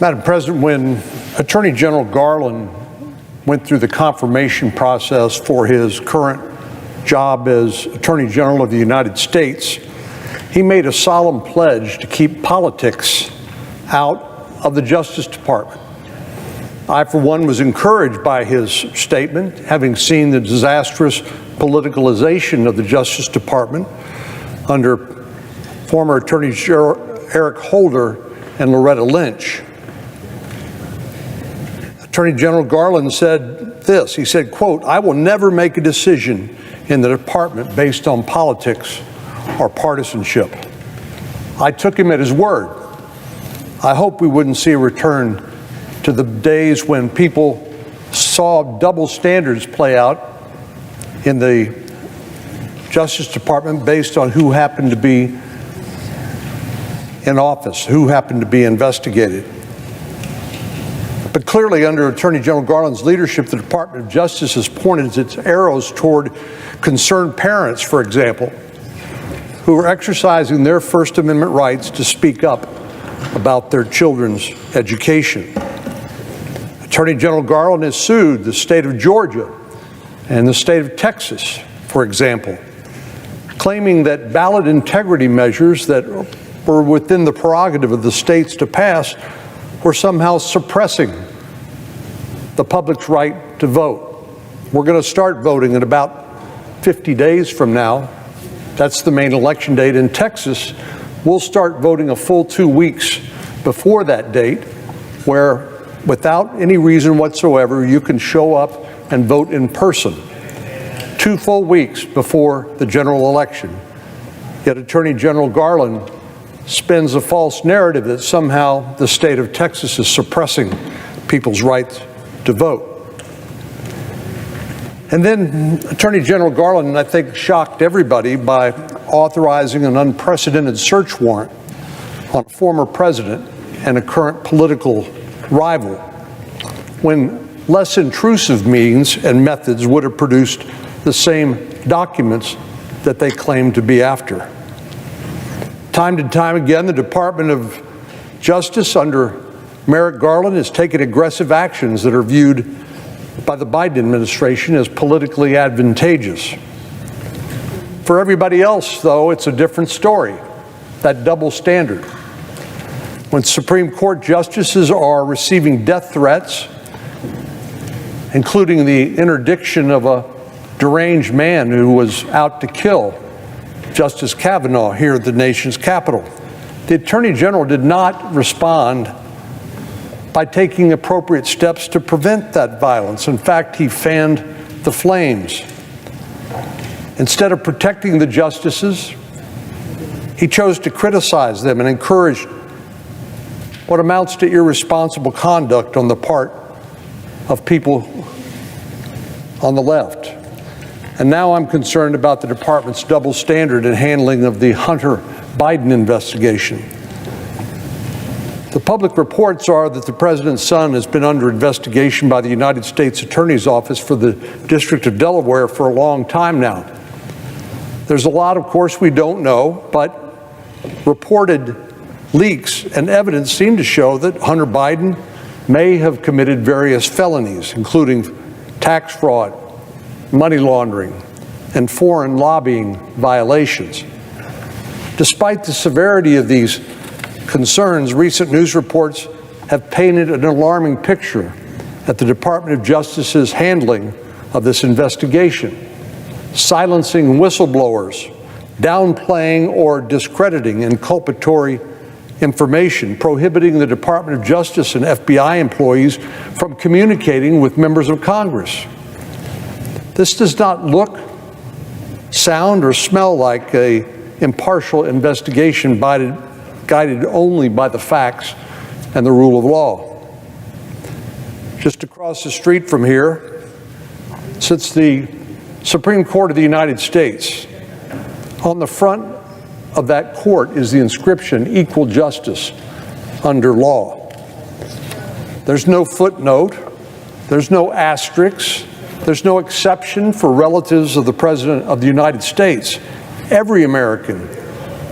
Madam President, when Attorney General Garland went through the confirmation process for his current job as Attorney General of the United States, he made a solemn pledge to keep politics out of the Justice Department. I, for one, was encouraged by his statement, having seen the disastrous politicalization of the Justice Department under former Attorney General Eric Holder and Loretta Lynch. Attorney General Garland said this, he said, quote, "I will never make a decision in the department based on politics or partisanship." I took him at his word. I hope we wouldn't see a return to the days when people saw double standards play out in the Justice Department based on who happened to be in office, who happened to be investigated. But clearly, under Attorney General Garland's leadership, the Department of Justice has pointed its arrows toward concerned parents, for example, who are exercising their First Amendment rights to speak up about their children's education. Attorney General Garland has sued the state of Georgia and the state of Texas, for example, claiming that ballot integrity measures that were within the prerogative of the states to pass were somehow suppressing the public's right to vote. We're going to start voting in about 50 days from now. That's the main election date. In Texas, we'll start voting a full 2 weeks before that date, where without any reason whatsoever, you can show up and vote in person 2 full weeks before the general election. Yet Attorney General Garland spins a false narrative that somehow the state of Texas is suppressing people's rights to vote. And then Attorney General Garland, I think, shocked everybody by authorizing an unprecedented search warrant on a former president and a current political rival, when less intrusive means and methods would have produced the same documents that they claimed to be after. Time to time again, the Department of Justice under Merrick Garland has taken aggressive actions that are viewed by the Biden administration as politically advantageous. For everybody else, though, it's a different story, that double standard. When Supreme Court justices are receiving death threats, including the interdiction of a deranged man who was out to kill Justice Kavanaugh here at the nation's capital, the Attorney General did not respond by taking appropriate steps to prevent that violence. In fact, he fanned the flames. Instead of protecting the justices, he chose to criticize them and encourage what amounts to irresponsible conduct on the part of people on the left. And now I'm concerned about the department's double standard in handling of the Hunter Biden investigation. The public reports are that the president's son has been under investigation by the United States Attorney's Office for the District of Delaware for a long time now. There's a lot, of course, we don't know, but reported leaks and evidence seem to show that Hunter Biden may have committed various felonies, including tax fraud, money laundering, and foreign lobbying violations. Despite the severity of these concerns, recent news reports have painted an alarming picture at the Department of Justice's handling of this investigation, silencing whistleblowers, downplaying or discrediting inculpatory information, prohibiting the Department of Justice and FBI employees from communicating with members of Congress. This does not look, sound, or smell like an impartial investigation guided only by the facts and the rule of law. Just across the street from here sits the Supreme Court of the United States. On the front of that court is the inscription, "Equal Justice under Law." There's no footnote, there's no asterisk, there's no exception for relatives of the President of the United States. Every American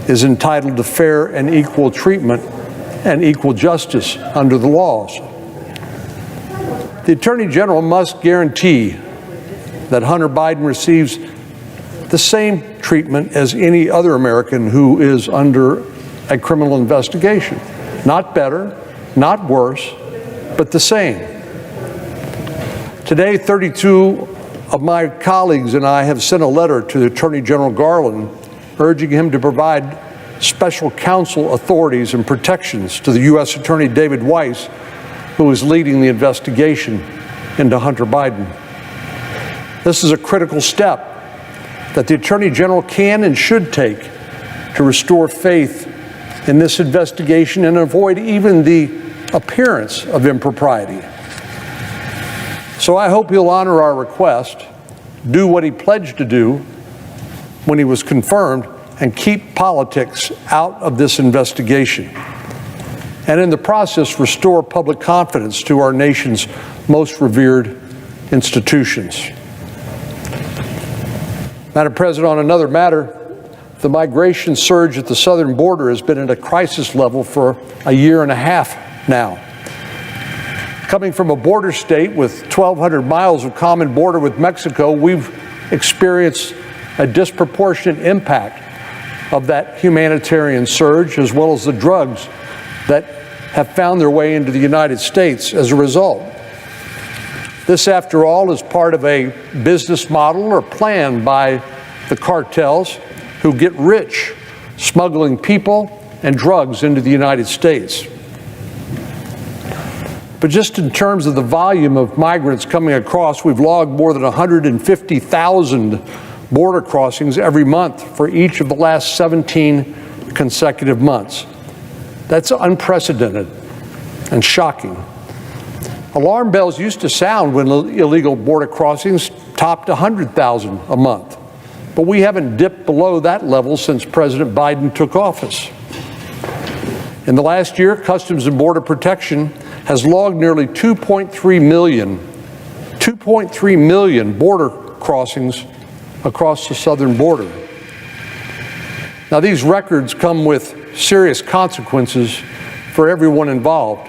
is entitled to fair and equal treatment and equal justice under the laws. The Attorney General must guarantee that Hunter Biden receives the same treatment as any other American who is under a criminal investigation. Not better, not worse, but the same. Today, 32 of my colleagues and I have sent a letter to the Attorney General Garland urging him to provide special counsel authorities and protections to the U.S. Attorney David Weiss, who is leading the investigation into Hunter Biden. This is a critical step that the Attorney General can and should take to restore faith in this investigation and avoid even the appearance of impropriety. So I hope he'll honor our request, do what he pledged to do when he was confirmed, and keep politics out of this investigation, and in the process restore public confidence to our nation's most revered institutions. Madam President, on another matter, the migration surge at the southern border has been at a crisis level for a year and a half now. Coming from a border state with 1,200 miles of common border with Mexico, we've experienced a disproportionate impact of that humanitarian surge, as well as the drugs that have found their way into the United States as a result. This, after all, is part of a business model or plan by the cartels who get rich smuggling people and drugs into the United States. But just in terms of the volume of migrants coming across, we've logged more than 150,000 border crossings every month for each of the last 17 consecutive months. That's unprecedented and shocking. Alarm bells used to sound when illegal border crossings topped 100,000 a month, but we haven't dipped below that level since President Biden took office. In the last year, Customs and Border Protection has logged nearly 2.3 million border crossings across the southern border. Now, these records come with serious consequences for everyone involved.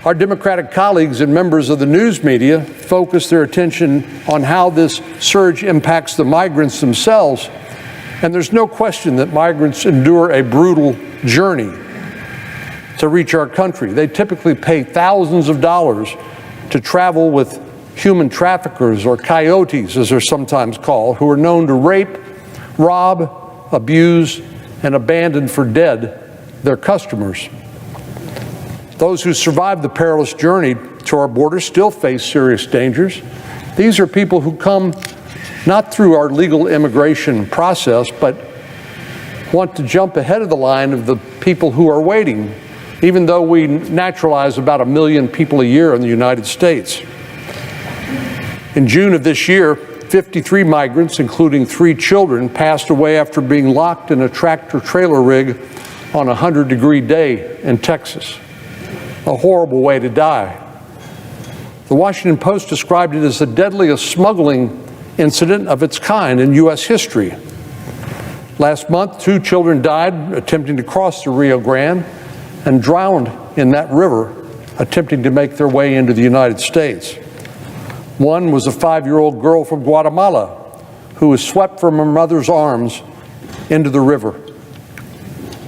Our Democratic colleagues and members of the news media focus their attention on how this surge impacts the migrants themselves, and there's no question that migrants endure a brutal journey to reach our country. They typically pay thousands of dollars to travel with human traffickers, or coyotes as they're sometimes called, who are known to rape, rob, abuse, and abandon for dead their customers. Those who survive the perilous journey to our border still face serious dangers. These are people who come not through our legal immigration process, but want to jump ahead of the line of the people who are waiting, even though we naturalize about 1 million people a year in the United States. In June of this year, 53 migrants, including 3 children, passed away after being locked in a tractor-trailer rig on a 100-degree day in Texas. A horrible way to die. The Washington Post described it as the deadliest smuggling incident of its kind in U.S. history. Last month, 2 children died attempting to cross the Rio Grande and drowned in that river attempting to make their way into the United States. One was a 5-year-old girl from Guatemala who was swept from her mother's arms into the river.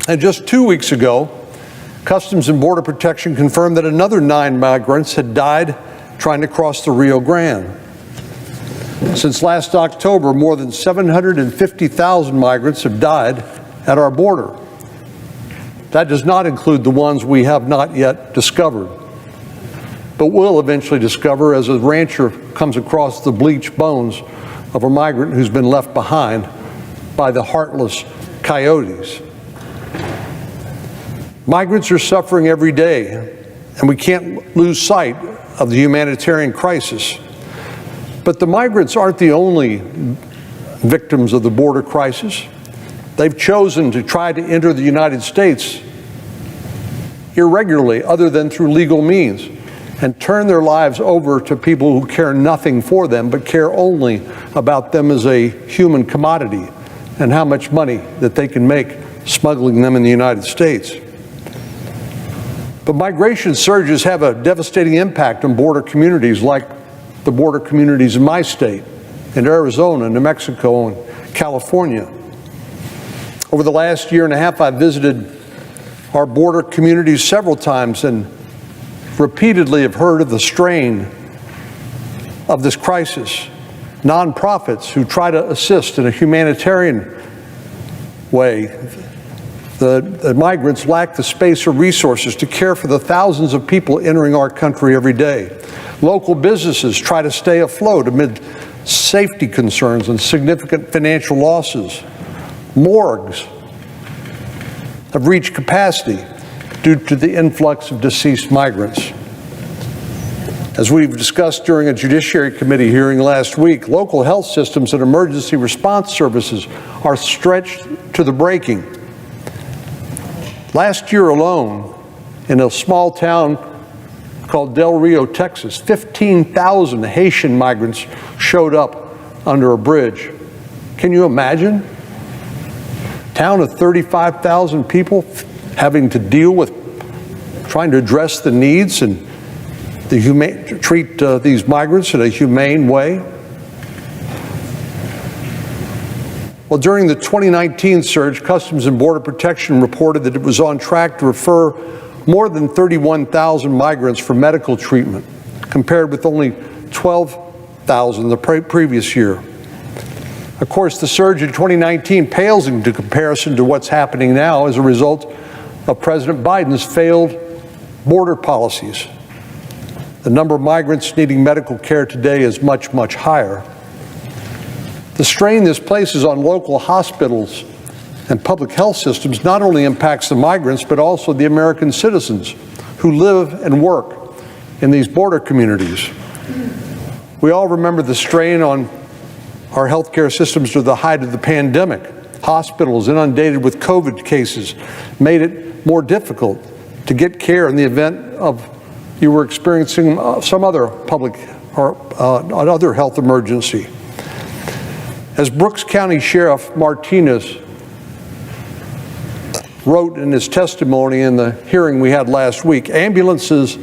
And just 2 weeks ago, Customs and Border Protection confirmed that another 9 migrants had died trying to cross the Rio Grande. Since last October, more than 750,000 migrants have died at our border. That does not include the ones we have not yet discovered, but will eventually discover as a rancher comes across the bleached bones of a migrant who's been left behind by the heartless coyotes. Migrants are suffering every day, and we can't lose sight of the humanitarian crisis. But the migrants aren't the only victims of the border crisis. They've chosen to try to enter the United States irregularly, other than through legal means, and turn their lives over to people who care nothing for them, but care only about them as a human commodity and how much money that they can make smuggling them in the United States. But migration surges have a devastating impact on border communities like the border communities in my state, in Arizona, New Mexico, and California. Over the last year and a half, I've visited our border communities several times and repeatedly have heard of the strain of this crisis. Nonprofits who try to assist in a humanitarian way. The migrants lack the space or resources to care for the thousands of people entering our country every day. Local businesses try to stay afloat amid safety concerns and significant financial losses. Morgues have reached capacity due to the influx of deceased migrants. As we've discussed during a Judiciary Committee hearing last week, local health systems and emergency response services are stretched to the breaking. Last year alone, in a small town called Del Rio, Texas, 15,000 Haitian migrants showed up under a bridge. Can you imagine? A town of 35,000 people having to deal with trying to address the needs and treat these migrants in a humane way. Well, during the 2019 surge, Customs and Border Protection reported that it was on track to refer more than 31,000 migrants for medical treatment, compared with only 12,000 the previous year. Of course, the surge in 2019 pales into comparison to what's happening now as a result of President Biden's failed border policies. The number of migrants needing medical care today is much, much higher. The strain this places on local hospitals and public health systems not only impacts the migrants, but also the American citizens who live and work in these border communities. We all remember the strain on our healthcare systems during the height of the pandemic. Hospitals inundated with COVID cases made it more difficult to get care in the event of you were experiencing some other public or other health emergency. As Brooks County Sheriff Martinez wrote in his testimony in the hearing we had last week, ambulances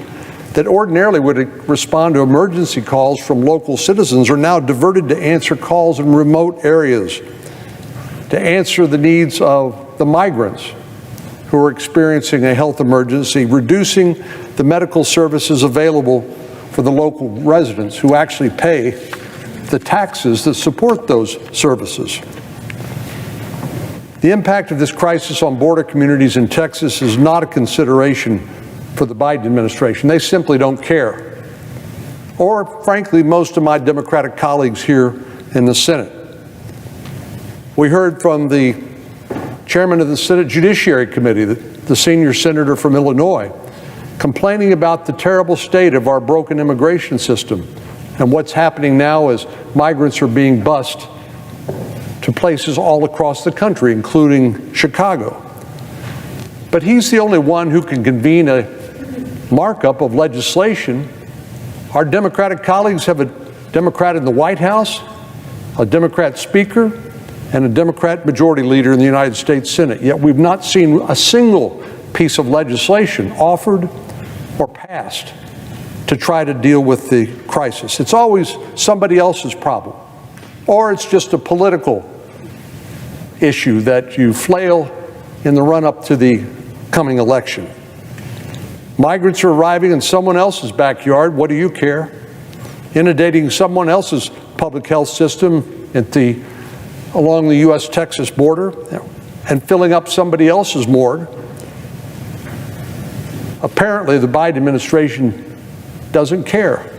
that ordinarily would respond to emergency calls from local citizens are now diverted to answer calls in remote areas, to answer the needs of the migrants who are experiencing a health emergency, reducing the medical services available for the local residents who actually pay the taxes that support those services. The impact of this crisis on border communities in Texas is not a consideration for the Biden administration. They simply don't care. Or, frankly, most of my Democratic colleagues here in the Senate. We heard from the chairman of the Senate Judiciary Committee, the senior senator from Illinois, complaining about the terrible state of our broken immigration system and what's happening now as migrants are being bused to places all across the country, including Chicago. But he's the only one who can convene a markup of legislation. Our Democratic colleagues have a Democrat in the White House, a Democrat speaker, and a Democrat majority leader in the United States Senate. Yet we've not seen a single piece of legislation offered or passed to try to deal with the crisis. It's always somebody else's problem, or it's just a political issue that you flail in the run-up to the coming election. Migrants are arriving in someone else's backyard. What do you care? Inundating someone else's public health system along the U.S.-Texas border and filling up somebody else's morgue. Apparently, the Biden administration doesn't care.